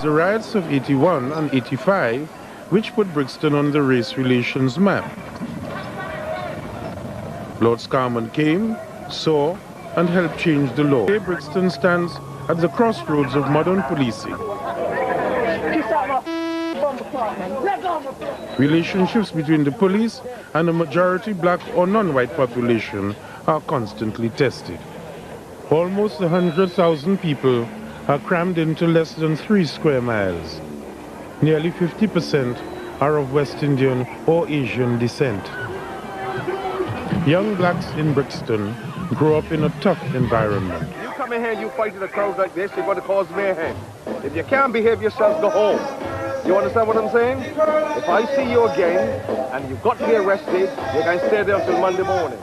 The riots of 81 and 85, which put Brixton on the race relations map. Lord Scarman came, saw, and helped change the law. Today, Brixton stands at the crossroads of modern policing. Relationships between the police and a majority black or non-white population are constantly tested. Almost 100,000 people are crammed into less than 3 square miles. Nearly 50% are of West Indian or Asian descent. Young blacks in Brixton grow up in a tough environment. You come in here and you fight in a crowd like this, you're going to cause mayhem. If you can't behave yourself, go home. You understand what I'm saying? If I see you again and you've got to be arrested, you can stay there until Monday morning.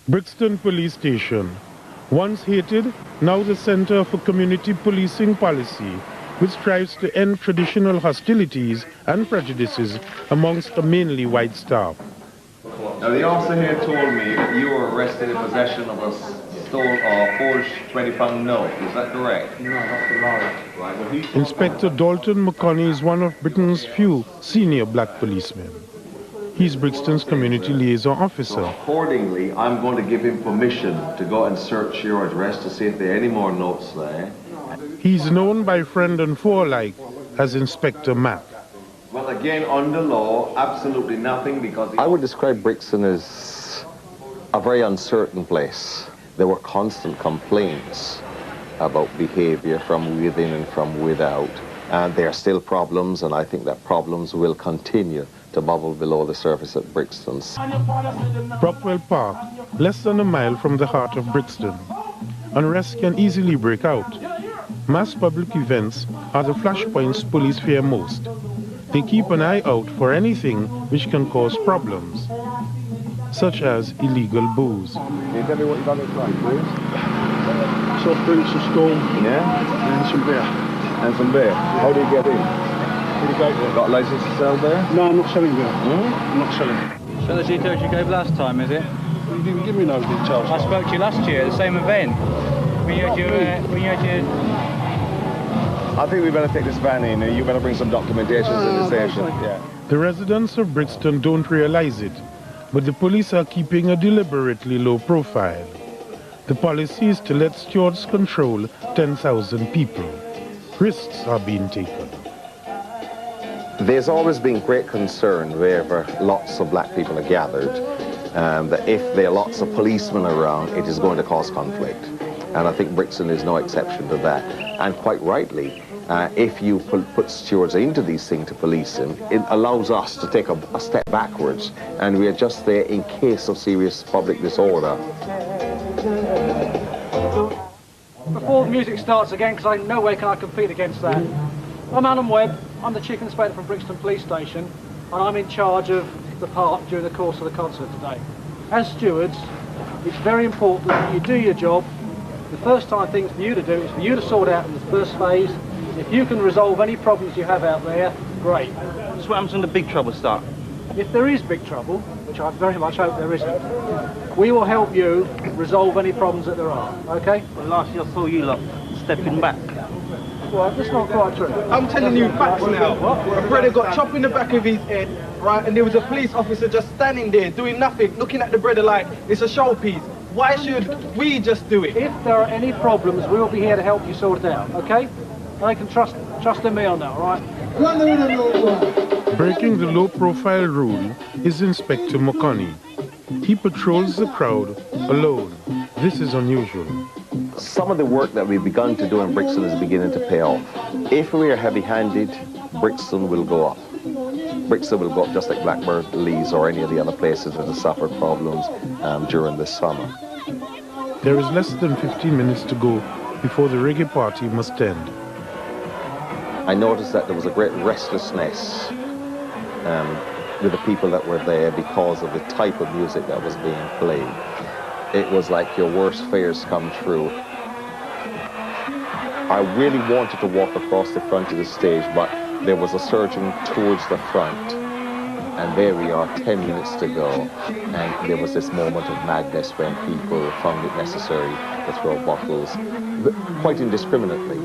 Brixton Police Station. Once hated, now the center for community policing policy, which strives to end traditional hostilities and prejudices amongst a mainly white staff. Now, the officer here told me that you were arrested in possession of a stolen or forged £20 note. Is that correct? No, that's a lie. Right, well, Inspector Dalton McConney is one of Britain's few senior black policemen. He's Brixton's community liaison officer. So accordingly, I'm going to give him permission to go and search your address to see if there are any more notes there. He's known by friend and foe alike as Inspector Mac. Well, again, under law, absolutely nothing, because... I would describe Brixton as a very uncertain place. There were constant complaints about behavior from within and from without. And there are still problems, and I think that problems will continue to bubble below the surface at Brixton. Brockwell Park, less than a mile from the heart of Brixton. Unrest can easily break out. Mass public events are the flashpoints police fear most. They keep an eye out for anything which can cause problems, such as illegal booze. Can you tell me what you got inside, please? Soft drinks, a school, Yeah? and some beer. And some beer. How do you get in? Pretty great there. Got a license to sell beer? No, I'm not selling beer. I'm not selling. So the details you gave last time, is it? You didn't give me no details. I spoke to you last year at the same event. We had your I think we better take this van in. You better bring some documentation to the station. Yeah. The residents of Brixton don't realize it, but the police are keeping a deliberately low profile. The policy is to let stewards control 10,000 people. Risks are being taken. There's always been great concern wherever lots of black people are gathered, that if there are lots of policemen around, it is going to cause conflict. And I think Brixton is no exception to that. And quite rightly, if you put stewards into these things to police them, it allows us to take a step backwards, and we are just there in case of serious public disorder. Before the music starts again, because no way can I compete against that. I'm Alan Webb, I'm the Chief Inspector from Brixton Police Station, and I'm in charge of the park during the course of the concert today. As stewards, it's very important that you do your job. The first time things for you to do is for you to sort out in the first phase. If you can resolve any problems you have out there, great. That's what happens when the big trouble starts. If there is big trouble, which I very much hope there isn't, we will help you resolve any problems that there are, okay? Well, last year I saw you lot stepping back. Well, that's not quite true. I'm telling you facts now. A brother got chopped in the back of his head, right, and there was a police officer just standing there doing nothing, looking at the brother like it's a showpiece. Why should we just do it? If there are any problems, we will be here to help you sort it out, okay? They can trust in me on that, all right? Breaking the low-profile rule is Inspector McConney. He patrols the crowd alone. This is unusual. Some of the work that we've begun to do in Brixton is beginning to pay off. If we are heavy-handed, Brixton will go up. Brixton will go up just like Blackburn, Leeds, or any of the other places that have suffered problems during this summer. There is less than 15 minutes to go before the reggae party must end. I noticed that there was a great restlessness with the people that were there because of the type of music that was being played. It was like your worst fears come true. I really wanted to walk across the front of the stage, but there was a surging towards the front. And there we are, 10 minutes to go. And there was this moment of madness when people found it necessary to throw bottles, quite indiscriminately.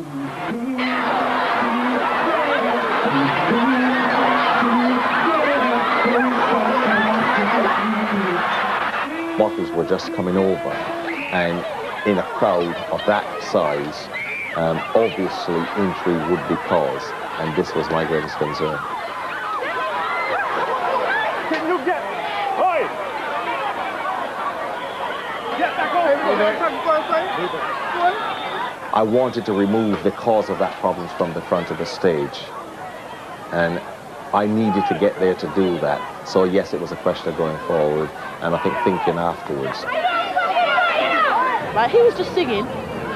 bottles were just coming over. And in a crowd of that size, obviously injury would be caused, and this was my greatest concern. Can you get... Oi! Get back over here! I wanted to remove the cause of that problem from the front of the stage, and I needed to get there to do that. So yes, it was a question of going forward, and I think thinking afterwards. Right, he was just singing,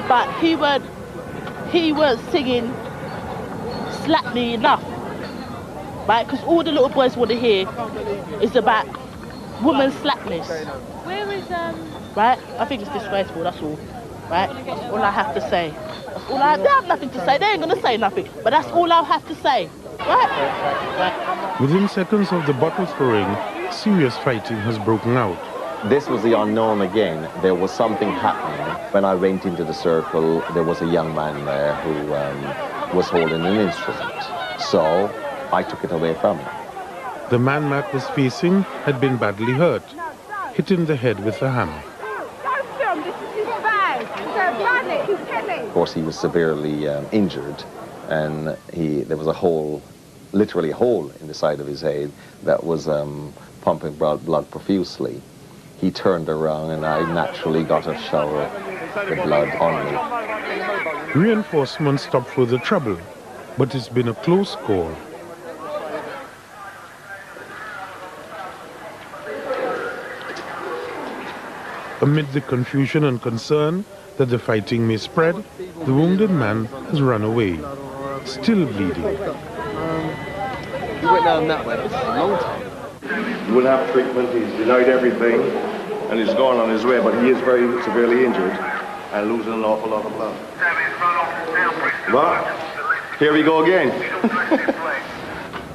but he weren't singing slaply enough, right? Because all the little boys want to hear is about woman slapness. Where is Right? I think it's disgraceful, that's all. Right? That's all I have to say. That's all I have nothing to say. They ain't gonna say nothing, but that's all I'll have to say. Right? Within seconds of the bottle throwing, serious fighting has broken out. This was the unknown again. There was something happening. When I went into the circle, there was a young man there who was holding an instrument. So I took it away from him. The man Matt was facing had been badly hurt, hit in the head with a hammer. Of course, he was severely injured, and there was a hole, literally a hole in the side of his head that was pumping blood profusely. He turned around, and I naturally got a shower of the blood on me. Reinforcements stopped further trouble, but it's been a close call. Amid the confusion and concern that the fighting may spread, the wounded man has run away, still bleeding. He went down that way. This is a long time. He wouldn't have treatment. He's denied everything, and he's gone on his way. But he is very severely injured and losing an awful lot of blood. But here we go again.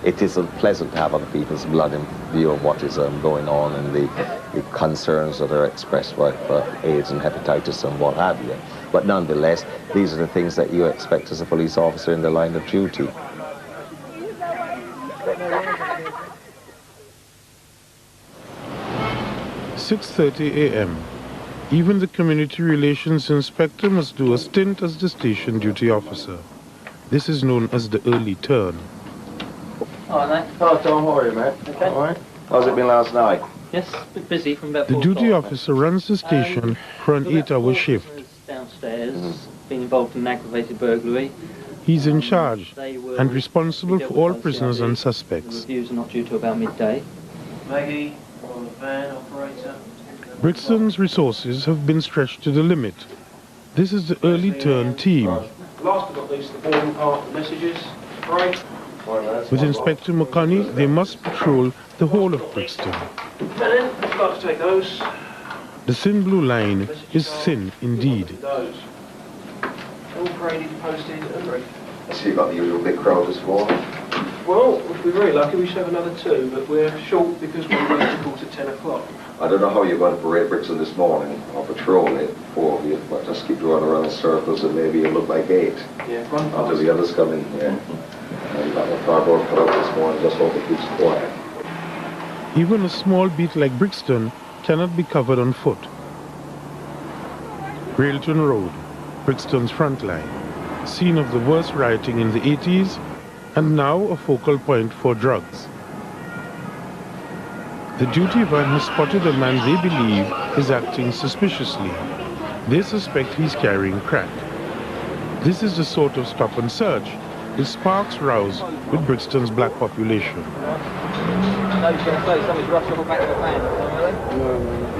It isn't pleasant to have other people's blood in view of what is going on and the concerns that are expressed for AIDS and hepatitis and what have you. But nonetheless, these are the things that you expect as a police officer in the line of duty. "6:30 a.m. Even the community relations inspector must do a stint as the station duty officer. This is known as the early turn. All right, mate. Hello, Tom. How are you, mate? Okay. All right. How's it been last night? Yes, a bit busy from about The 4 duty o'clock. officer runs the station for an 8-hour shift. Downstairs, been involved in an aggravated burglary. He's in charge They were and responsible for all prisoners and The suspects. reviews are not due till about midday. Maggie, on the van operator. Brixton's resources have been stretched to the limit. This is the early turn team. Last but not least, the boarding part messages. Right. With Inspector McConney, they must patrol the whole of Brixton. Lieutenant, would you like to take those? The thin blue line is thin indeed. Those. All paraded, posted, and ready. So you got the usual big crowd as well? Well, if we're very lucky, we should have another 2, but we're short because we're waiting till 10 o'clock. I don't know how you're going to parade Brixton this morning, or patrol it, 4 of you, but just keep running around in circles and maybe you'll look like 8 Yeah, run until fast. the others come in here. You've got the cardboard cut out this morning, just hope it keeps quiet. Even a small beat like Brixton cannot be covered on foot. Railton Road, Brixton's front line, scene of the worst rioting in the 80s, and now a focal point for drugs. The duty van has spotted a man they believe is acting suspiciously. They suspect he's carrying crack. This is the sort of stop and search which sparks rows with Brixton's black population.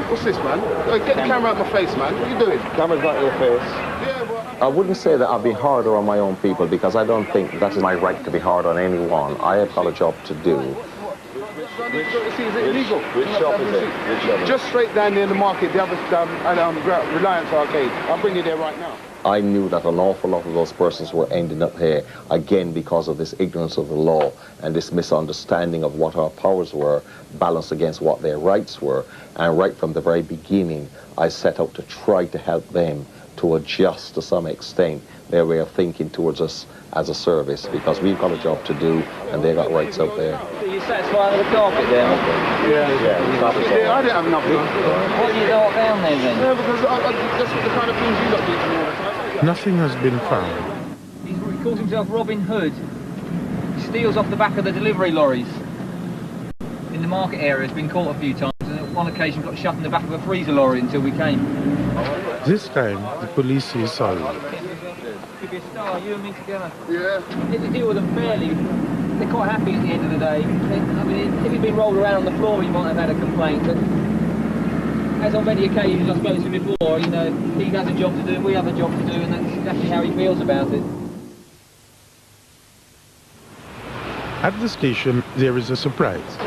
What's this, man? Get the camera out my face, man. What are you doing? Camera's not your face. I wouldn't say that I'll be harder on my own people because I don't think that is my right to be hard on anyone. I have got a job to do. Is it illegal? Which shop is it? Just straight down there in the market, the other Reliance Arcade. I'll bring you there right now. I knew that an awful lot of those persons were ending up here, again, because of this ignorance of the law and this misunderstanding of what our powers were balanced against what their rights were. And right from the very beginning, I set out to try to help them to adjust to some extent their way of thinking towards us as a service, because we've got a job to do and they've got rights out there. You satisfied with the carpet there? Yeah, I didn't have nothing. What do you got down there then? Yeah, because that's what the kind of things you lot do to me all the time. Nothing has been found. He calls himself Robin Hood. He steals off the back of the delivery lorries. In the market area, he's been caught a few times, and on one occasion got shut in the back of a freezer lorry until we came. This time, the police say sorry. Could be a star, you and me together. Yeah. If you deal with them fairly, they're quite happy at the end of the day. I mean, if he'd been rolled around on the floor, he might have had a complaint, but as on many occasions I've spoken to him before, you know, he has a job to do, we have a job to do, and that's exactly how he feels about it. At the station, there is a surprise.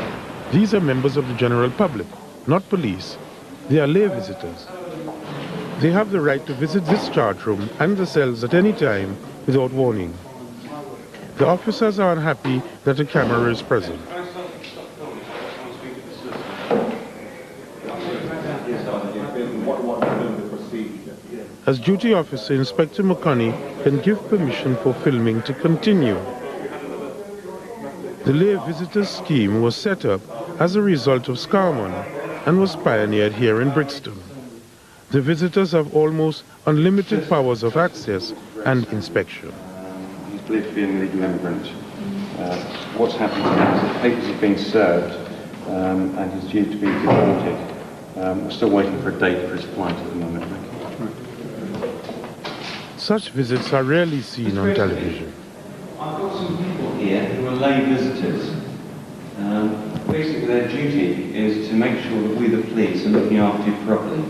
These are members of the general public, not police. They are lay visitors. They have the right to visit this charge room and the cells at any time without warning. The officers are unhappy that a camera is present. As duty officer, Inspector McConney can give permission for filming to continue. The lay visitors scheme was set up as a result of Scarman and was pioneered here in Brixton. The visitors have almost unlimited powers of access and inspection. He's believed to be an illegal immigrant. What's happened to him is that papers have been served and he's due to be deported. We're still waiting for a date for his flight at the moment. Such visits are rarely seen on television. I've got some people here who are lay visitors. Basically their duty is to make sure that we, the police, are looking after you properly.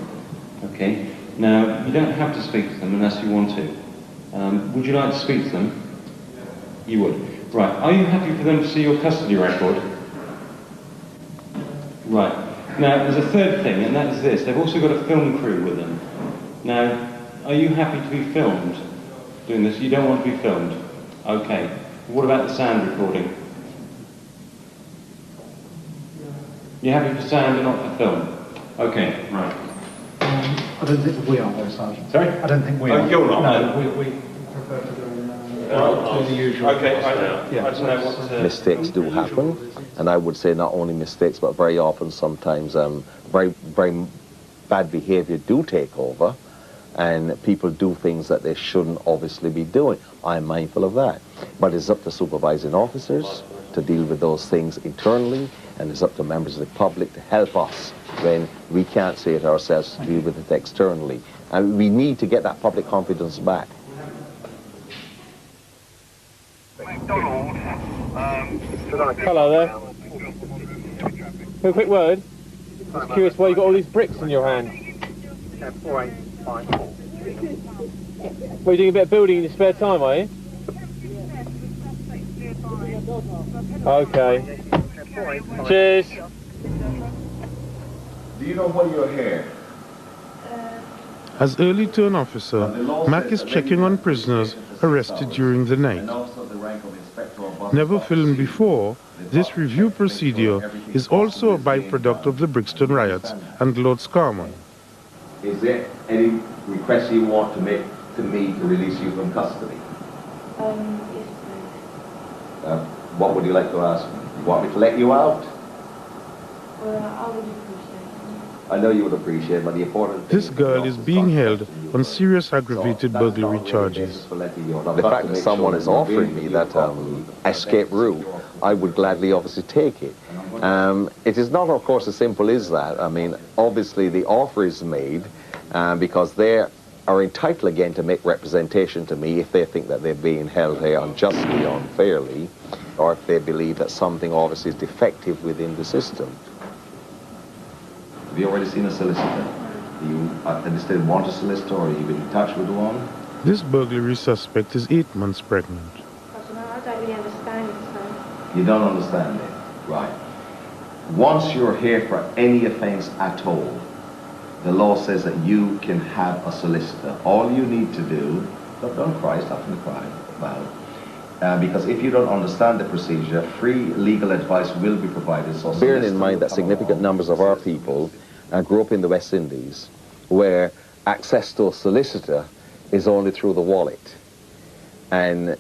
Okay? Now, you don't have to speak to them unless you want to. Would you like to speak to them? You would. Right. Are you happy for them to see your custody record? Right. Now, there's a third thing, and that is this. They've also got a film crew with them. Now, are you happy to be filmed doing this? You don't want to be filmed? Okay. What about the sound recording? You're happy for sound and not for film? Okay, right. I don't think we are, though, Sergeant. Sorry? I don't think we are. You're not? No, we prefer to do the usual. Okay, I don't know what... Mistakes do happen, and I would say not only mistakes, but very often sometimes very bad behavior do take over, and people do things that they shouldn't obviously be doing. I'm mindful of that. But it's up to supervising officers to deal with those things internally, and it's up to members of the public to help us when we can't say it ourselves to deal with it externally. And we need to get that public confidence back. Hello there. A quick word. Just curious why you got all these bricks in your hand. Well, you're doing a bit of building in your spare time, are you? Okay. Cheers. Do you know why you're here? As early turn officer, Mac is checking on prisoners arrested during the night. Never filmed before, this review procedure is also a byproduct of the Brixton riots and Lord Scarman. Is there any request you want to make to me to release you from custody? Yes, please. What would you like to ask me? You want me to let you out? I would appreciate it. I know you would appreciate it, but the important thing... This girl is being held on serious aggravated burglary charges. The fact that someone is offering me that escape route, I would gladly obviously take it. It is not, of course, as simple as that. I mean, obviously the offer is made because they are entitled again to make representation to me if they think that they're being held here unjustly, unfairly, or if they believe that something obviously is defective within the system. Have you already seen a solicitor? Do you instead want a solicitor, or you've been in touch with one? This burglary suspect is 8 months pregnant. I don't really understand it, so... You don't understand it? Right. Once you're here for any offence at all, the law says that you can have a solicitor. All you need to do... Don't cry, stop from the crying. Well, because if you don't understand the procedure, free legal advice will be provided. So bearing in mind that significant numbers of our people grew up in the West Indies, where access to a solicitor is only through the wallet. And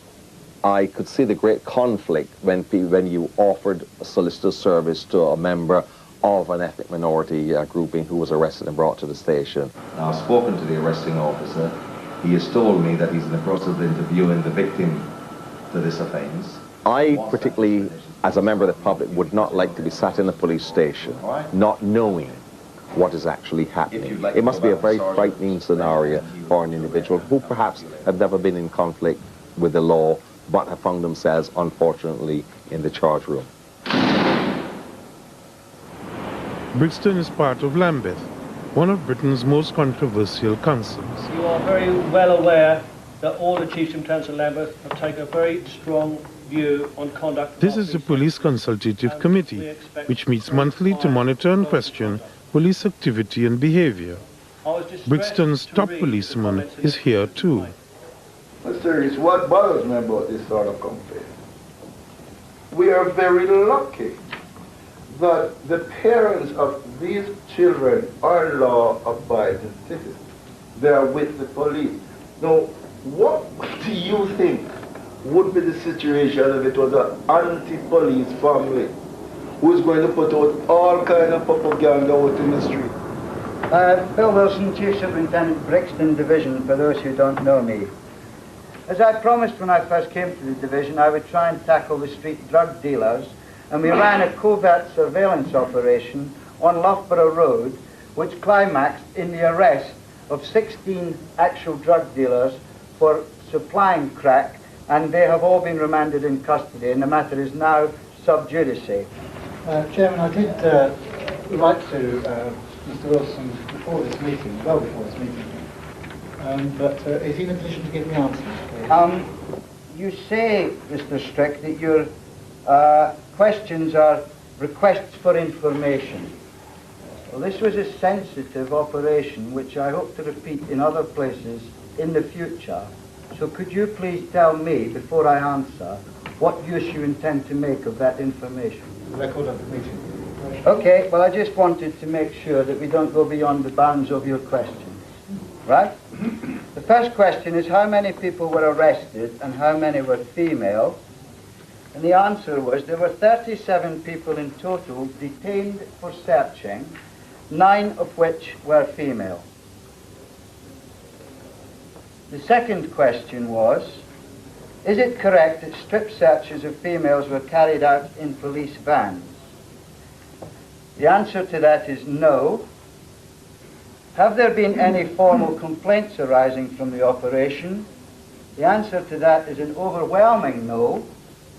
I could see the great conflict when you offered a solicitor's service to a member of an ethnic minority grouping who was arrested and brought to the station. Now, I've spoken to the arresting officer. He has told me that he's in the process of interviewing the victim to this offence. I particularly, as a member of the public, would not like to be sat in a police station not knowing what is actually happening. It must be a very frightening scenario for an individual who perhaps have never been in conflict with the law but have found themselves, unfortunately, in the charge room. Brixton is part of Lambeth, one of Britain's most controversial councils. You are very well aware that all the chiefs from Council Lambeth have taken a very strong view on conduct. This is the Police Consultative Committee, which meets monthly to monitor and question police activity and behaviour. Brixton's top policeman is here too. Mr. Rees, what bothers me about this sort of complaint? We are very lucky that the parents of these children are law-abiding citizens. They are with the police. Now, what do you think would be the situation if it was an anti-police family who's going to put out all kind of propaganda out in the street? Bill Wilson, Chief Superintendent, Brixton Division, for those who don't know me. As I promised when I first came to the division, I would try and tackle the street drug dealers, and we ran a covert surveillance operation on Loughborough Road, which climaxed in the arrest of 16 actual drug dealers for supplying crack, and they have all been remanded in custody, and the matter is now sub judice. Chairman, I did write to Mr. Wilson before this meeting, well before this meeting, but is he in a position to give me answers? You say, Mr. Strick, that your questions are requests for information. Well, this was a sensitive operation which I hope to repeat in other places in the future. So could you please tell me, before I answer, what use you intend to make of that information? Record of the meeting. Okay, well, I just wanted to make sure that we don't go beyond the bounds of your questions. Right? The first question is how many people were arrested and how many were female? And the answer was there were 37 people in total detained for searching, 9 of which were female. The second question was, is it correct that strip searches of females were carried out in police vans? The answer to that is no. Have there been any formal complaints arising from the operation? The answer to that is an overwhelming no,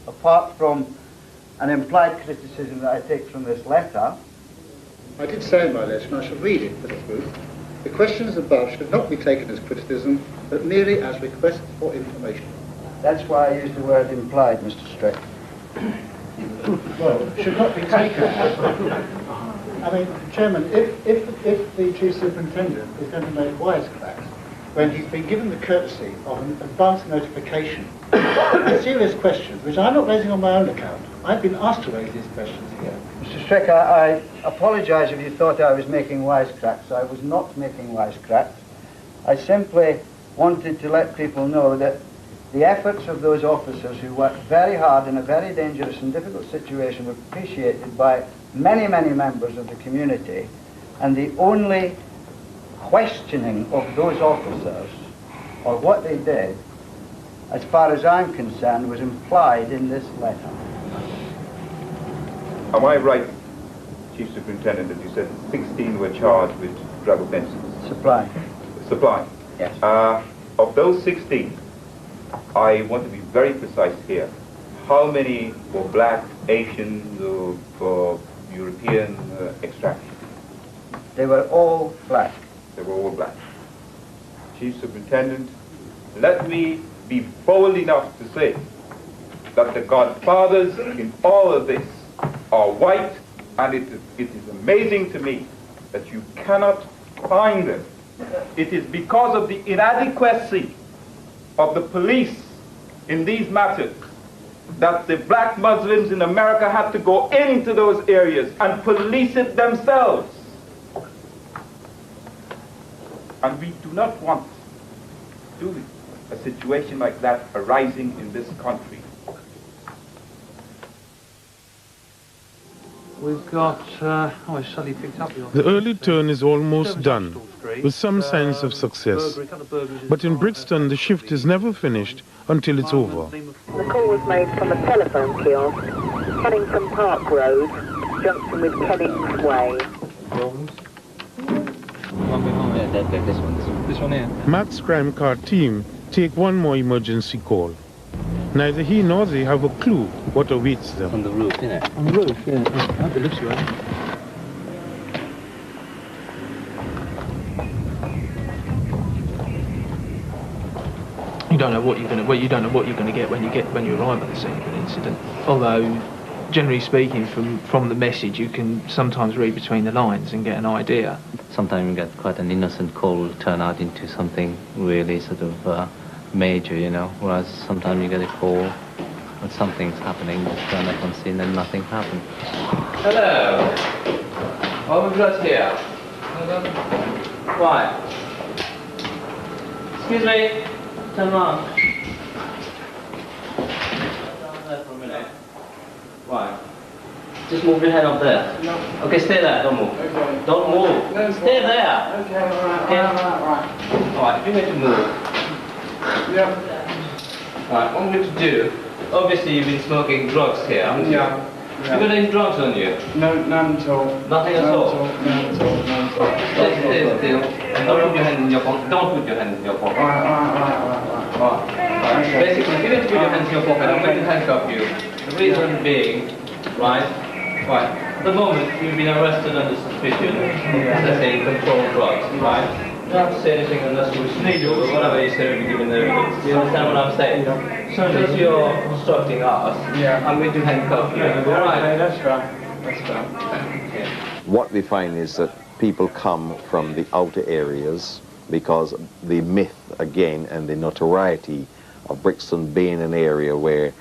apart from an implied criticism that I take from this letter. I did say in my letter, and I shall read it for the proof, the questions above should not be taken as criticism, but merely as requests for information. That's why I used the word implied, Mr. Strick. Well, should not be taken as... I mean, Chairman, if the Chief Superintendent is going to make wisecracks when he's been given the courtesy of an advance notification of serious questions, which I'm not raising on my own account, I've been asked to raise these questions here. Mr. Strick, I apologise if you thought I was making wisecracks. I was not making wisecracks. I simply wanted to let people know that the efforts of those officers who worked very hard in a very dangerous and difficult situation were appreciated by many, many members of the community, and the only questioning of those officers, or what they did, as far as I'm concerned, was implied in this letter. Am I right, Chief Superintendent, that you said 16 were charged with drug offences? Supply. Supply? Yes. Of those 16, I want to be very precise here. How many were black, Asians, or European extraction? They were all black. They were all black. Chief Superintendent, let me be bold enough to say that the godfathers in all of this are white, and it is amazing to me that you cannot find them. It is because of the inadequacy of the police in these matters that the black Muslims in America have to go into those areas and police it themselves. And we do not want, do we? a situation like that arising in this country. We've got, I suddenly picked up your... The early turn is almost done, with some signs of success. But in Brixton, the shift is never finished until it's over. The call was made from a telephone kiosk, Kennington Park Road, junction with Kennings Way. This one here. Mac's crime car team take one more emergency call. Neither he nor they have a clue what awaits them. On the roof, isn't it? On the roof, yeah. I have to look you at. You don't know what you're going to. Well, you don't know what you're going to get when you arrive at the scene of an incident. Although, generally speaking, from the message, you can sometimes read between the lines and get an idea. Sometimes you get quite an innocent call turn out into something really sort of major, you know. Whereas sometimes you get a call when something's happening, you turn up on scene and nothing happens. Hello. What have we got here? Right. Excuse me. Turn around. Down there for a minute. Right. Just move your head up there. No. Okay, stay there. Don't move. Okay. Don't move. No, stay there. Okay, right. Alright, you need to move. Yeah. Alright, what I'm going to do, obviously you've been smoking drugs here, haven't you? Yeah. You got any drugs on you? No, none at all. Nothing at all? None at all. Stay still. And don't put your hand in your pocket. Don't put your hand in your pocket. Alright. Basically, if you need to put your hands in your pocket, I'm going to handcuff you. The reason being, right? At the moment, you've been arrested under suspicion of possessing controlled drugs, right? You don't have to say anything unless you sneeze or whatever you say will be given the evidence. You understand what I'm saying? So as you're obstructing us, I'm going to handcuff you. Alright? That's fine. That's fine. What we find is that people come from the outer areas because the myth, again, and the notoriety of Brixton being an area where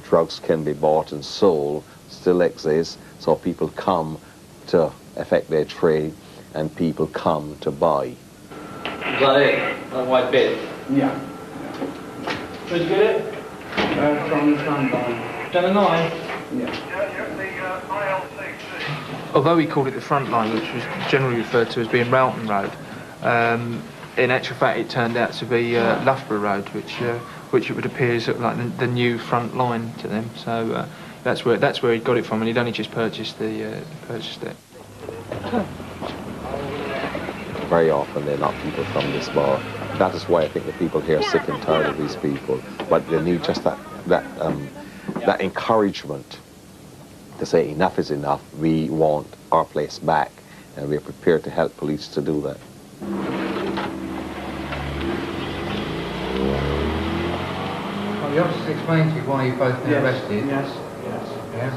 drugs can be bought and sold still exists, so people come to effect their trade and people come to buy. Is that it? That white bit? Yeah. Did you get it? From the front line. Down the line? Yeah. Although he called it the front line, which was generally referred to as being Rowton Road, in actual fact it turned out to be Loughborough Road, which it would appear is sort of like the new front line to them. So that's where he got it from, and he'd only just purchased it. Very often they're not people from this bar. That is why I think the people here are sick and tired of these people. But they need just that encouragement to say enough is enough. We want our place back, and we're prepared to help police to do that. Well, the officers explained to you why you've both been arrested. Yes. Yeah?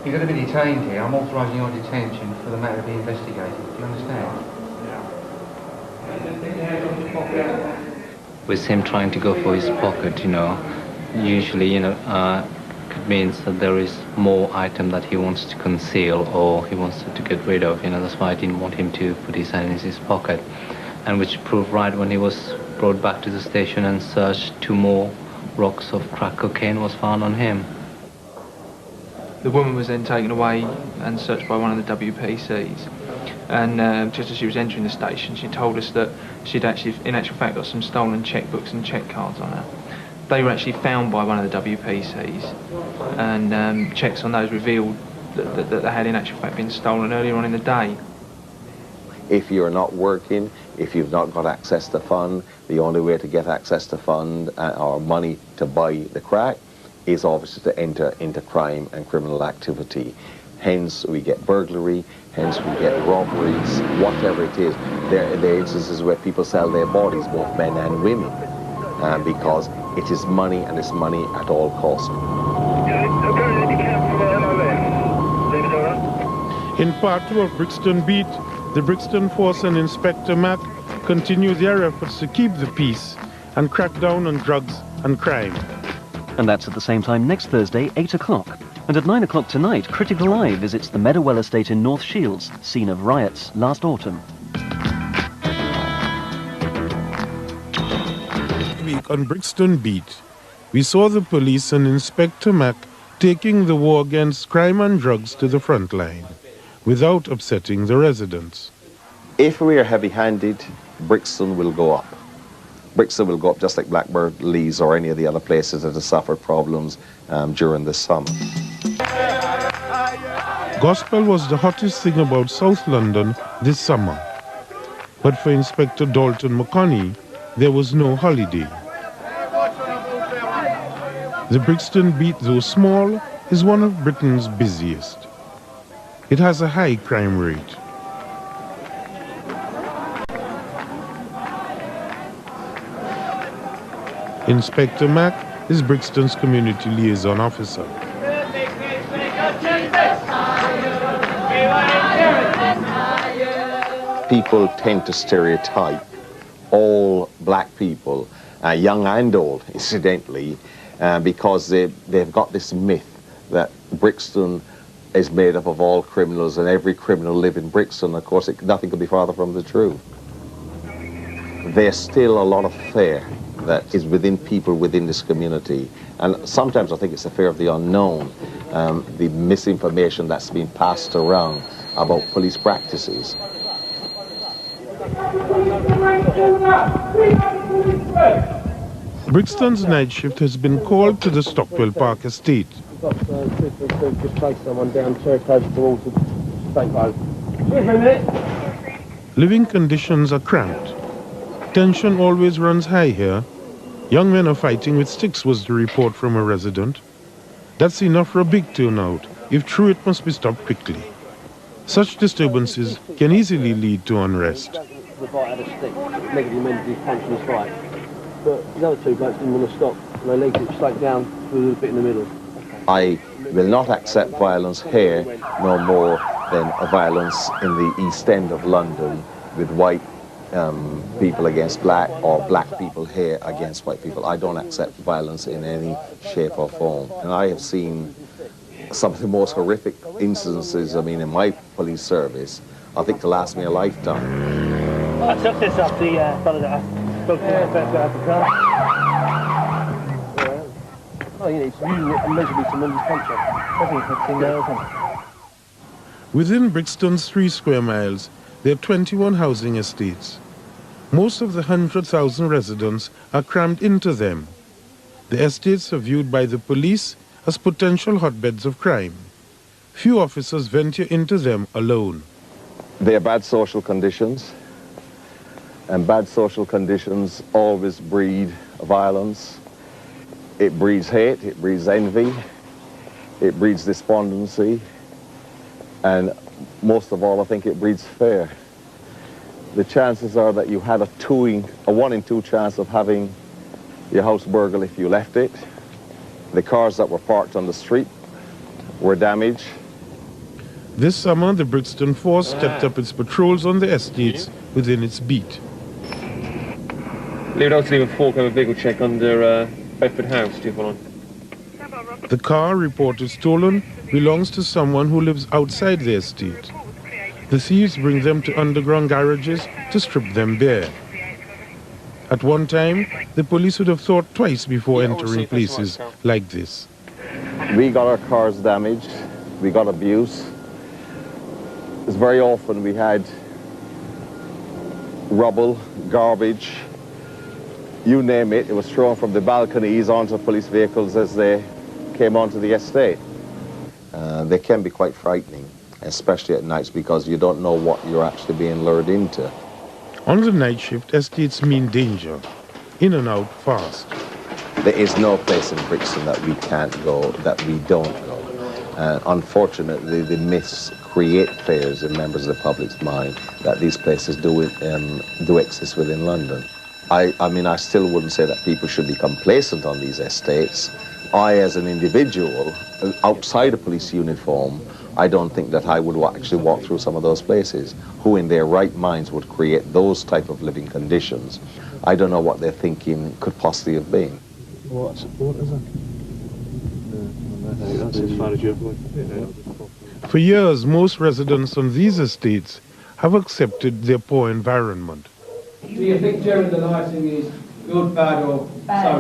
You're going to be detained here. I'm authorising your detention for the matter to be investigated. Do you understand? With him trying to go for his pocket, you know, usually, you know, it means that there is more item that he wants to conceal or he wants to get rid of, you know. That's why I didn't want him to put his hand in his pocket. And which proved right when he was brought back to the station and searched, 2 more rocks of crack cocaine was found on him. The woman was then taken away and searched by one of the WPCs. And just as she was entering the station, she told us that she'd actually, in actual fact, got some stolen checkbooks and check cards on her. They were actually found by one of the WPCs, and checks on those revealed that they had in actual fact been stolen earlier on in the day. If you're not working, if you've not got access to fund, the only way to get access to fund or money to buy the crack is obviously to enter into crime and criminal activity. Hence we get burglary, hence we get robberies, whatever it is. There are instances where people sell their bodies, both men and women, because it is money, and it's money at all cost. In part 2 of Brixton Beat, the Brixton Force and Inspector Mac continue their efforts to keep the peace and crack down on drugs and crime. And that's at the same time next Thursday, 8 o'clock. And at 9 o'clock tonight, Critical Eye visits the Meadowell estate in North Shields, scene of riots last autumn. week on Brixton Beat, we saw the police and Inspector Mack taking the war against crime and drugs to the front line, without upsetting the residents. If we are heavy-handed, Brixton will go up. Brixton will go up just like Blackbird, Leeds, or any of the other places that have suffered problems during the summer. Gospel was the hottest thing about South London this summer. But for Inspector Dalton McConney, there was no holiday. The Brixton Beat, though small, is one of Britain's busiest. It has a high crime rate. Inspector Mack is Brixton's community liaison officer. People tend to stereotype all black people, young and old, incidentally, because they've got this myth that Brixton is made up of all criminals and every criminal live in Brixton. Of course, nothing could be farther from the truth. There's still a lot of fear that is within people within this community. And sometimes I think it's the fear of the unknown, the misinformation that's been passed around about police practices. Brixton's night shift has been called to the Stockwell Park estate. Just place someone down very close towards the state road. Living conditions are cramped. Tension always runs high here. Young men are fighting with sticks, was the report from a resident. That's enough for a big turnout. If true, it must be stopped quickly. Such disturbances can easily lead to unrest. The bite had a stick, negatively mentally punching his fight. But the other two blokes didn't want to stop, and they legged it straight down through the bit in the middle. I will not accept violence here no more than a violence in the East End of London with white people against black, or black people here against white people. I don't accept violence in any shape or form. And I have seen some of the most horrific instances, I mean, in my police service, I think to last me a lifetime. I took this off the fellow that I spoke to out the car. Oh, you need to use it and measure me someone's punch up. I think it's 15 nails on. Within Brixton's 3 square miles, there are 21 housing estates. Most of the 100,000 residents are crammed into them. The estates are viewed by the police as potential hotbeds of crime. Few officers venture into them alone. They are bad social conditions, and bad social conditions always breed violence. It breeds hate, it breeds envy, it breeds despondency, and most of all, I think it breeds fear. The chances are that you had a 1 in 2 chance of having your house burgled if you left it. The cars that were parked on the street were damaged. This summer, the Brixton Force stepped up its patrols on the estates within its beat. Leave it out to leave a fork over vehicle check under Bedford House, do you follow? The car, reported stolen, belongs to someone who lives outside the estate. The thieves bring them to underground garages to strip them bare. At one time, the police would have thought twice before entering places like this. We got our cars damaged, we got abuse. It's very often we had rubble, garbage, you name it, it was thrown from the balconies onto police vehicles as they came onto the estate. They can be quite frightening, especially at nights, because you don't know what you're actually being lured into. On the night shift, estates mean danger. In and out fast. There is no place in Brixton that we can't go, that we don't go. Unfortunately, the myths create fears in members of the public's mind that these places do exist within London. I mean, I still wouldn't say that people should be complacent on these estates. I, as an individual, outside a police uniform, I don't think that I would actually walk through some of those places. Who in their right minds would create those type of living conditions? I don't know what their thinking could possibly have been. What support is it? As far as you're going. For years, most residents on these estates have accepted their poor environment. Do you think during the lighting is Good, bad, or so?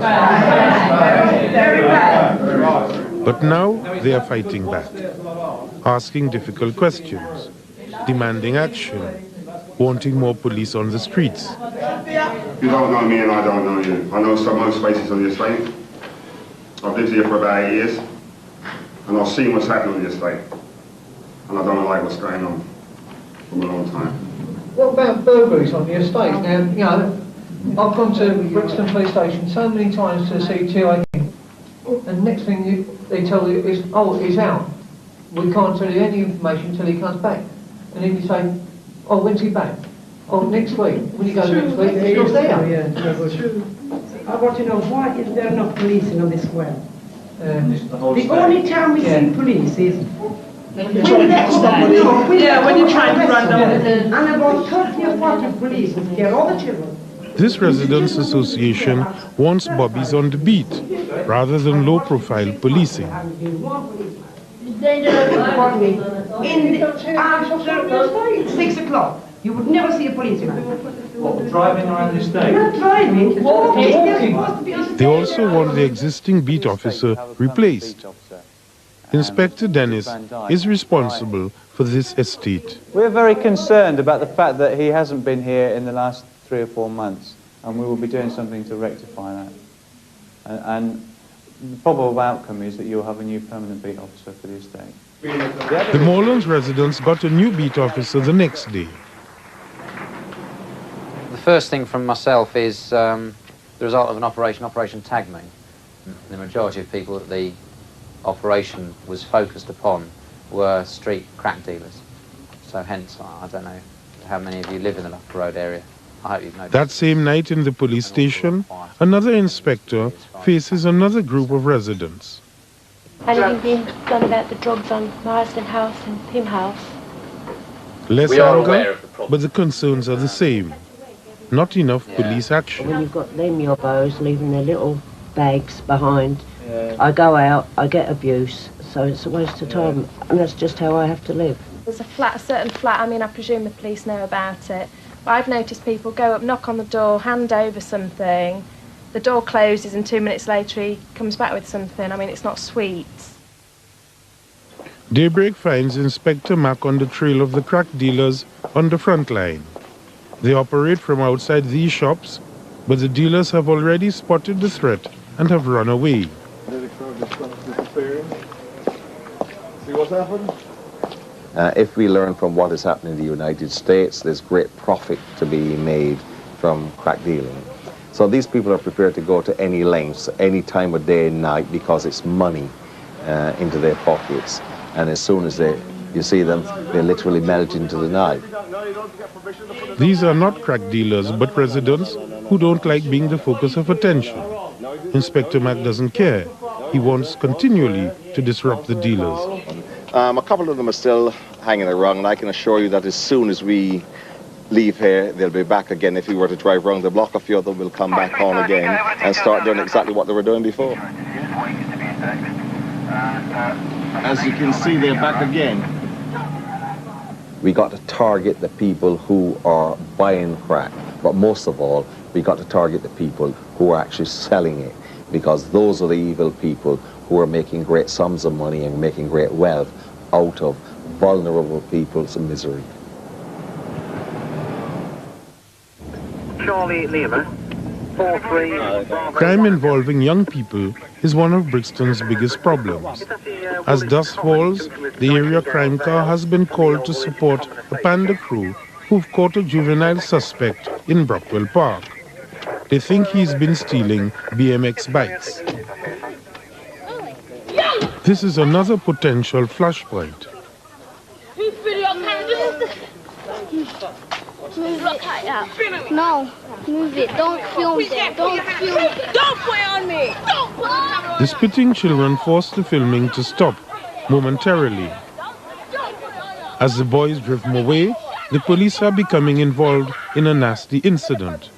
But now they are fighting back, asking difficult questions, demanding action, wanting more police on the streets. You don't know me and I don't know you. I know most faces on the estate. I've lived here for about 8 years, and I've seen what's happening on the estate. And I don't like what's going on from a long time. What about burglaries on the estate? Now, you know, I've gone to Brixton police station so many times to see TI, and next thing they tell you is, oh, he's out. We can't tell you any information until he comes back. And then you say, oh, when's he back? Oh, next week. When you go next week, he's not there. Yeah. I want to know, why is there not policing on this square? The only time we see police is when you try and run down. And about 30 or 40 police will scare all the children. This residents' association wants bobbies on the beat, rather than low-profile policing. After 6 o'clock, you would never see a policeman. What, driving around the estate? Not driving, walking. They also want the existing beat officer replaced. Inspector Dennis is responsible for this estate. We're very concerned about the fact that he hasn't been here in the last 3 or 4 months, and we will be doing something to rectify that. And the probable outcome is that you'll have a new permanent beat officer for the estate. The Morelands residents got a new beat officer the next day. The first thing from myself is the result of an Operation Tag Me. The majority of people that the operation was focused upon were street crack dealers. So hence, I don't know how many of you live in the Loughborough Road area. I hope you've noticed. That same night in the police station, another inspector faces another group of residents. Anything being done about the drugs on Marsden House and Pym House? Less anger, but the concerns are the same. Not enough police action. When you've got them yobbos leaving their little bags behind, I go out, I get abuse, so it's a waste of time, and that's just how I have to live. There's a certain flat, I mean, I presume the police know about it, but I've noticed people go up, knock on the door, hand over something, the door closes and 2 minutes later he comes back with something. I mean, it's not sweet. Daybreak finds Inspector Mack on the trail of the crack dealers on the front line. They operate from outside these shops, but the dealers have already spotted the threat and have run away. See what's happened? If we learn from what is happening in the United States, there's great profit to be made from crack dealing. So these people are prepared to go to any lengths, any time of day and night, because it's money into their pockets. And as soon as you see them, they literally melt into the night. These are not crack dealers, but residents who don't like being the focus of attention. Inspector Mack doesn't care. He wants continually to disrupt the dealers. A couple of them are still hanging around, and I can assure you that as soon as we leave here, they'll be back again. If we were to drive around the block, a few of them will come back home again and start doing exactly what they were doing before. As you can see, they're back again. We got to target the people who are buying crack, but most of all, we got to target the people who are actually selling it, because those are the evil people who are making great sums of money and making great wealth out of vulnerable people's misery. Charlie Lima, 4-3. Crime involving young people is one of Brixton's biggest problems. As dusk falls, the area crime car has been called to support a panda crew who've caught a juvenile suspect in Brockwell Park. They think he's been stealing BMX bikes. This is another potential flashpoint. Move it. No, move it. Don't film it. Don't film it. Don't play on me. Don't play on me. The spitting children forced the filming to stop momentarily. As the boys drift away, the police are becoming involved in a nasty incident.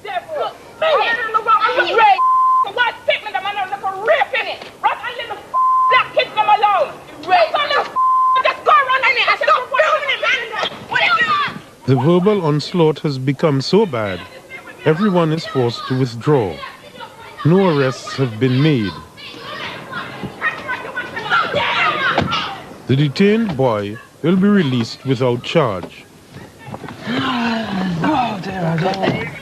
The verbal onslaught has become so bad, everyone is forced to withdraw. no arrests have been made. The detained boy will be released without charge. Oh dear, oh dear.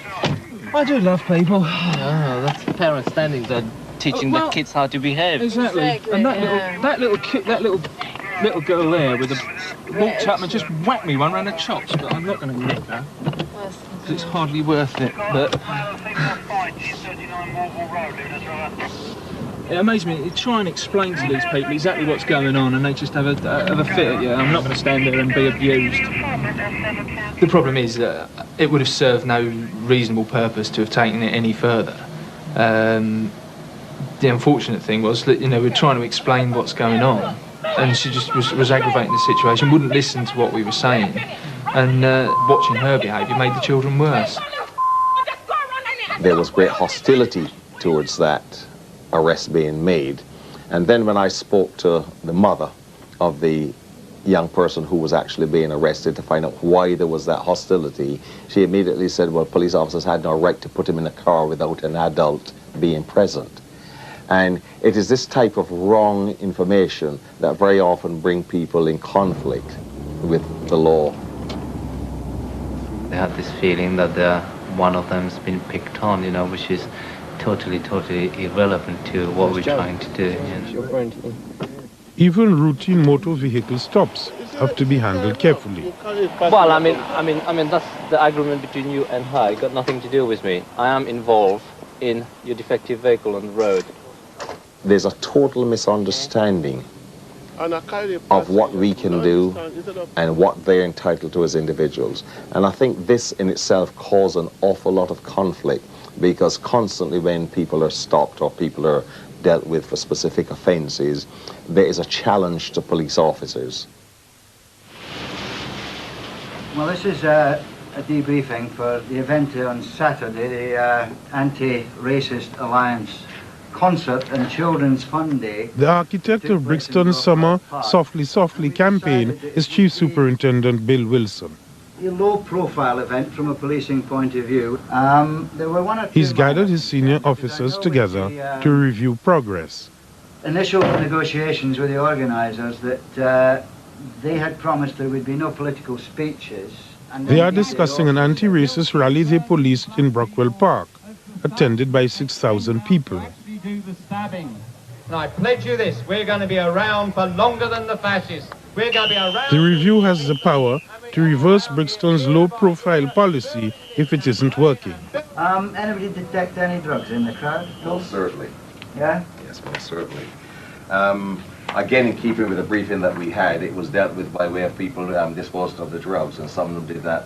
I do love people. Oh, that's parents standing there teaching the kids how to behave. Exactly. And that little girl there with the walked up and just whacked me one round the chops, but I'm not going to admit that. Because it's hardly worth it, but... It amazes me, you try and explain to these people exactly what's going on and they just have a fit at you. I'm not going to stand there and be abused. The problem is that it would have served no reasonable purpose to have taken it any further. The unfortunate thing was that, you know, we're trying to explain what's going on and she just was aggravating the situation, wouldn't listen to what we were saying, and watching her behaviour made the children worse. There was great hostility towards that arrest being made, and then when I spoke to the mother of the young person who was actually being arrested to find out why there was that hostility, she immediately said, well, police officers had no right to put him in a car without an adult being present. And it is this type of wrong information that very often bring people in conflict with the law. They have this feeling that one of them's been picked on, you know, which is totally irrelevant to what we're trying to do. You know? Even routine motor vehicle stops have to be handled carefully. Well, I mean, that's the agreement between you and her. It got nothing to do with me. I am involved in your defective vehicle on the road. There's a total misunderstanding of what we can do and what they're entitled to as individuals. And I think this in itself causes an awful lot of conflict, because constantly when people are stopped or people are dealt with for specific offences, there is a challenge to police officers. Well, this is a debriefing for the event on Saturday, the Anti-Racist Alliance Concert and Children's Fun Day. The architect of Brixton's summer Softly Softly campaign is Chief Superintendent Bill Wilson. A low-profile event from a policing point of view. There were one or two... He's gathered his senior officers together to review progress. Initial negotiations with the organisers that they had promised there would be no political speeches. And they are discussing an anti-racist rally they policed in Brockwell Park, attended by 6,000 people. Do the stabbing. And I pledge you this, we're going to be around for longer than the fascists. We're going to be around... The review has the power to reverse Brixton's low-profile policy if it isn't working. Anybody detect any drugs in the crowd? Most certainly. Yeah? Yes, most certainly. Again, in keeping with the briefing that we had, it was dealt with by way of people disposed of the drugs, and some of them did that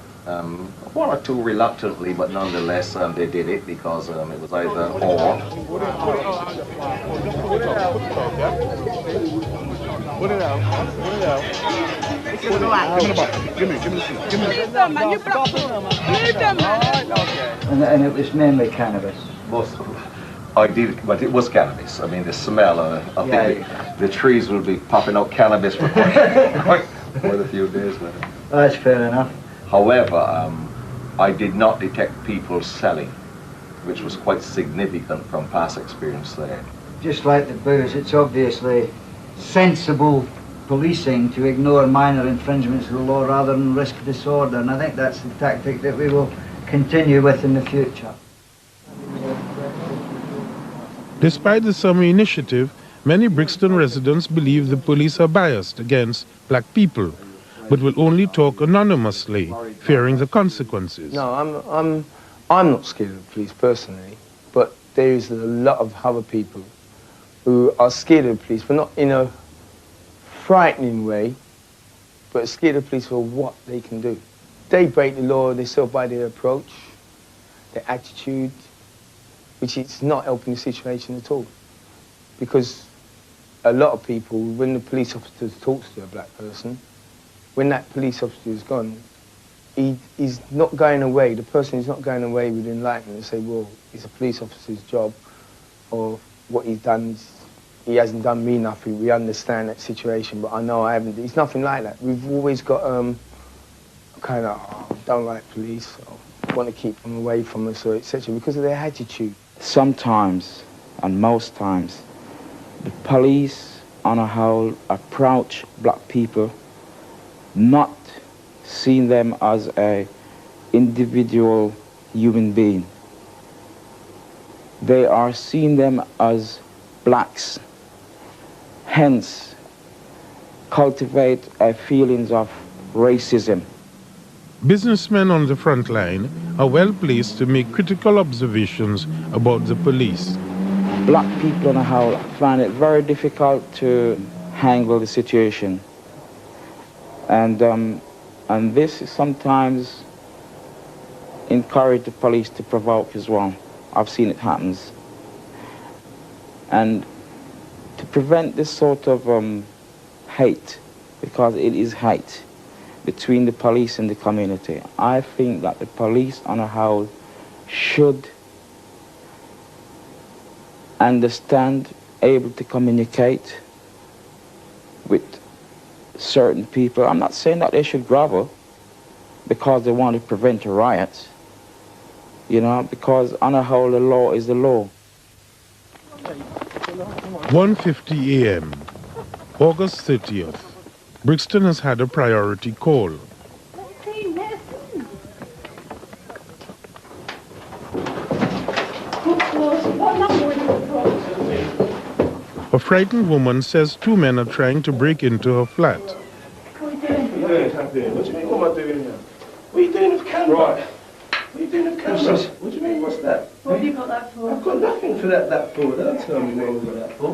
one or two reluctantly, but nonetheless they did it because it was either or. Put it out. Put it out. Give me the bottle. Give me Leave them, man. You block them. Leave them, man. And it was mainly cannabis. Most ideally, but it was cannabis. I mean, the smell, I think the trees will be popping out cannabis for quite a few days later. That's fair enough. However, I did not detect people selling, which was quite significant from past experience there. Just like the booze, it's obviously sensible policing to ignore minor infringements of the law rather than risk disorder, and I think that's the tactic that we will continue with in the future. Despite the summer initiative, many Brixton residents believe the police are biased against black people, but will only talk anonymously, fearing the consequences. No, I'm not scared of the police personally, but there is a lot of other people who are scared of the police, but not in a frightening way, but scared of the police for what they can do. They break the law, they still by their approach, their attitude, which is not helping the situation at all. Because a lot of people, when the police officer talks to a black person, when that police officer is gone, he's not going away, the person is not going away with enlightenment and say, well, it's a police officer's job, or what he's done, he hasn't done me nothing, we understand that situation, but I know I haven't. It's nothing like that. We've always got kind of, don't like police, or want to keep them away from us, or etc., because of their attitude. Sometimes and most times, the police on a whole approach black people not seeing them as a individual human being. They are seeing them as blacks, hence cultivate feelings of racism. Businessmen on the front line are well placed to make critical observations about the police. Black people on the whole find it very difficult to handle the situation. And this is sometimes encourage the police to provoke as well. I've seen it happens. And to prevent this sort of hate, because it is hate, between the police and the community, I think that the police on a whole should understand, able to communicate with certain people. I'm not saying that they should grovel because they want to prevent a riot, you know, because on a whole the law is the law. 1:50 a.m., August 30th. Brixton has had a priority call. A frightened woman says two men are trying to break into her flat. What are you doing? What do you mean, what am I doing here? What are you doing with camera? Right. What are you doing with camera? What do you mean, what's that? What have you got that for? I've got nothing for that for. Don't tell me what I've got that for.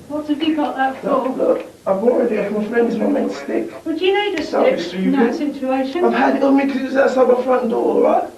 What have you got that for? Look, I've borrowed it off my friend's my mate's stick. Well, do you need a stick in that situation? I've had it on me because it was outside my front door, right?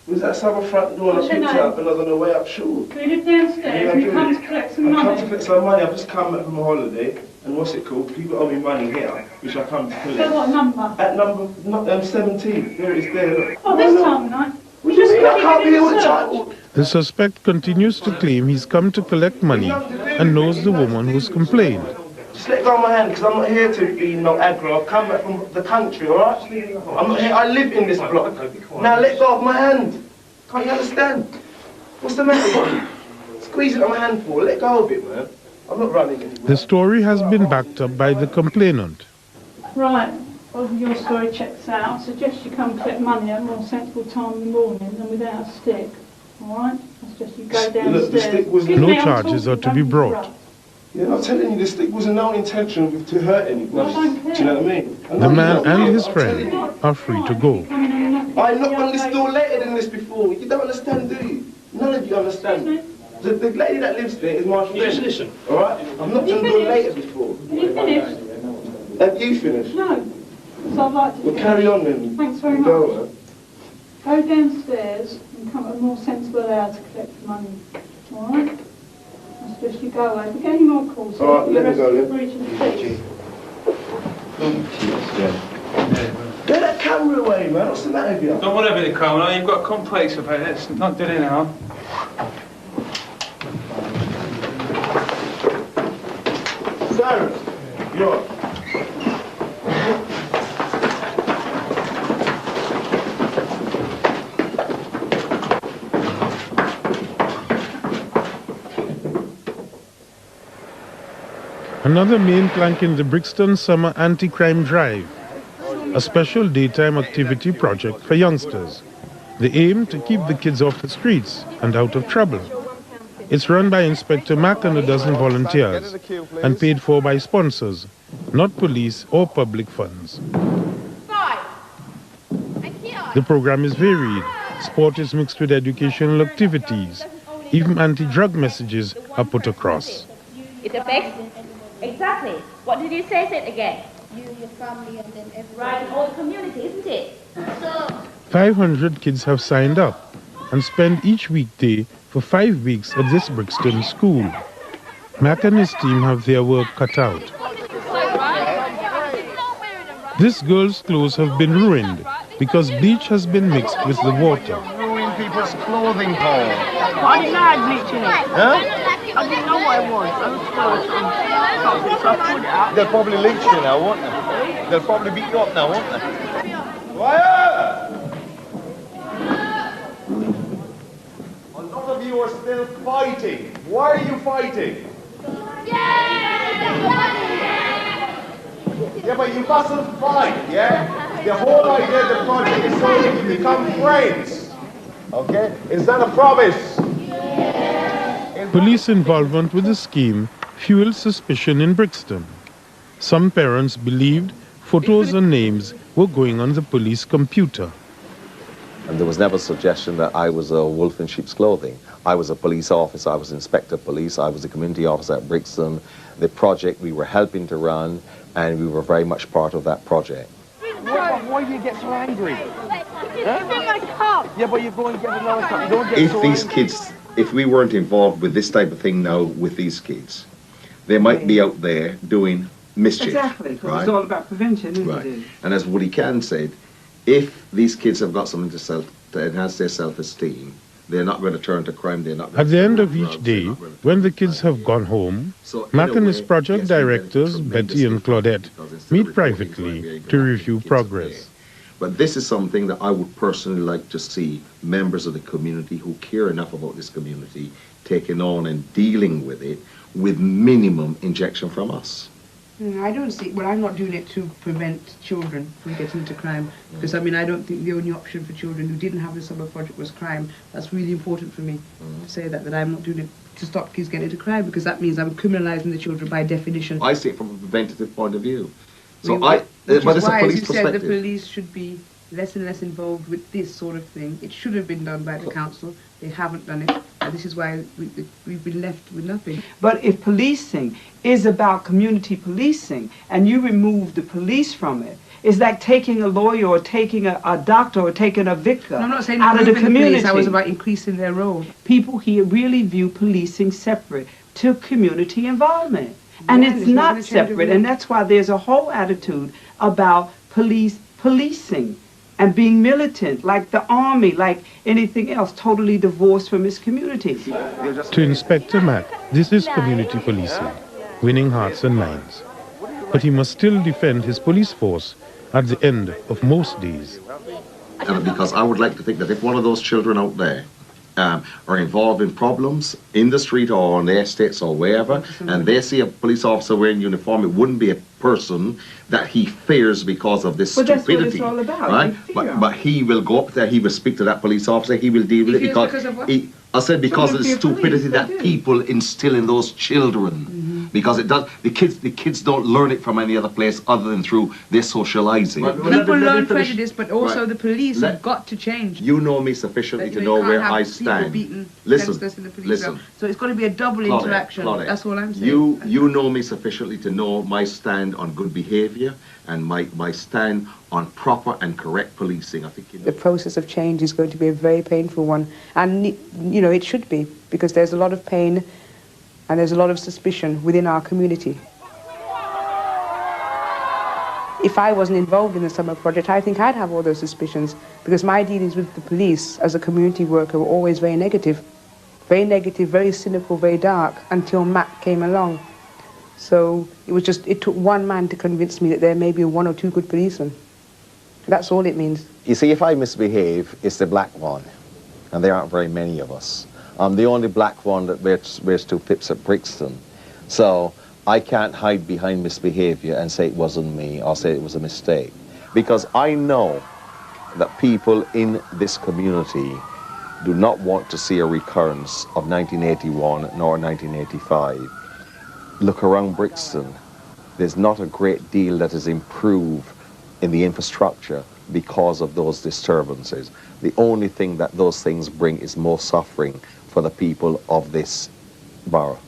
It was outside my front door and I picked it up and I was on the way up short. Do you live downstairs and you come to collect some money? I come to collect some money. I've just come back from a holiday and what's it called? People owe me money here, which I come to collect. So what number? At number 17. There it is there, look. Oh, this time of night? What do you mean? I can't be here all the time. The suspect continues to claim he's come to collect money and knows the woman who's complained. Just let go of my hand, because I'm not here to be no aggro. I've come back from the country, alright? I'm not here, I live in this block. Now let go of my hand. Can't you understand? What's the matter? Squeeze it on my hand for, let go of it, man. I'm not running anymore. The story has been backed up by the complainant. Right, well, your story checks out. I suggest you come collect money at a more sensible time in the morning than without a stick. Alright? I suggest you go downstairs. Look, the stick was No charges are to be brought. Yeah, I'm telling you, the stick was no intention to hurt anyone. Do you know what I mean? The man and his friend are free to go. I knocked on this door later than this before. You don't understand, do you? None of you understand. The lady that lives there is my friend. You just listen. Alright? I've knocked on the door later before. Have you finished? Have you finished? No. So I'd like to Well, carry on then. Thanks very much. Go downstairs and come at a more sensible hour to collect the money. Alright? I suggest you go away. If you get any more calls, alright, let me go, yeah. Breach of the peace. Get that camera away, man. What's the matter with you? Don't worry about the camera. You've got a complex about it. It's not doing any harm. Cyrus, you're... Another main plank in the Brixton Summer Anti-Crime Drive, a special daytime activity project for youngsters. The aim to keep the kids off the streets and out of trouble. It's run by Inspector Mack and a dozen volunteers and paid for by sponsors, not police or public funds. The program is varied. Sport is mixed with educational activities. Even anti-drug messages are put across. It affects? Exactly. What did you say it again? You, your family, and then everyone. Right, in all the community, isn't it? So... 500 kids have signed up and spend each weekday for 5 weeks at this Brixton school. Mack and his team have their work cut out. This girl's clothes have been ruined because bleach has been mixed with the water. Ruin people's clothing, Paul. I didn't know I had bleach in it. Huh? I didn't know what it was. I was so I pulled it out. They'll probably lynch you now, won't they? They'll probably beat you up now, won't they? Quiet! A lot of you you are still fighting. Why are you fighting? Yeah, but you mustn't fight, yeah? The whole idea of the project is so that you become friends. Okay? Is that a promise? Police involvement with the scheme fueled suspicion in Brixton. Some parents believed photos and names were going on the police computer. And there was never a suggestion that I was a wolf in sheep's clothing. I was a police officer, I was inspector of police, I was a community officer at Brixton. The project we were helping to run, and we were very much part of that project. Why do you get so angry? Huh? Yeah, but you go and get another cup. You don't get If so these angry. kids, if we weren't involved with this type of thing now with these kids, they might be out there doing mischief. Exactly, because right? it's all about prevention, isn't Right. it? And as Woody Can said, if these kids have got something to enhance their self-esteem, they're not going to turn to crime. They're not going At the end of each day, when the kids have gone home, Matt and his project directors, Betty and Claudette, meet privately to review progress. But this is something that I would personally like to see members of the community who care enough about this community taking on and dealing with it with minimum injection from us. I don't see, well, I'm not doing it to prevent children from getting into crime, because I mean, I don't think the only option for children who didn't have the summer project was crime. That's really important for me to say that I'm not doing it to stop kids getting into crime, because that means I'm criminalising the children by definition. I see it from a preventative point of view. So but it's a police you perspective. said the police should be less and less involved with this sort of thing. It should have been done by the council. They haven't done it. And this is why we've been left with nothing. But if policing is about community policing and you remove the police from it, it's like taking a lawyer or taking a doctor or taking a vicar I'm not saying out of the removing community. police. I was about increasing their role. People here really view policing separate to community involvement. And Yeah, it's it's not not gonna change separate. overnight. And that's why there's a whole attitude about policing and being militant, like the army, like anything else, totally divorced from its community. To Inspector Matt, this is community policing, winning hearts and minds. But he must still defend his police force at the end of most days. Because I would like to think that if one of those children out there are involved in problems in the street or on the estates or wherever, and they see a police officer wearing uniform, it wouldn't be a person that he fears because of this But that's stupidity. what it's all about. Right? They fear. But he will go up there, he will speak to that police officer, he will deal with He it fears because of what? I said because of the Some people fear stupidity police, that they do. people instill in those children. Because it does, the kids don't learn it from any other place other than through their socializing. People learn prejudice, but also Right. the police Let- have got to change. You know me sufficiently to know you can't where have I people stand. beating Listen, youngsters in the police listen. route. So it's got to be a double Claudette, interaction. Claudette, That's all I'm saying. You know me sufficiently to know my stand on good behavior and my stand on proper and correct policing. I think you know. The process of change is going to be a very painful one, and you know it should be, because there's a lot of pain and there's a lot of suspicion within our community. If I wasn't involved in the summer project, I think I'd have all those suspicions, because my dealings with the police as a community worker were always very negative, very cynical, very dark, until Matt came along. So it took one man to convince me that there may be one or two good policemen. That's all it means. You see, if I misbehave, it's the black one, and there aren't very many of us. I'm the only black one that wears two pips at Brixton. So I can't hide behind misbehavior and say it wasn't me or say it was a mistake. Because I know that people in this community do not want to see a recurrence of 1981 nor 1985. Look around Brixton. There's not a great deal that has improved in the infrastructure because of those disturbances. The only thing that those things bring is more suffering for the people of this borough.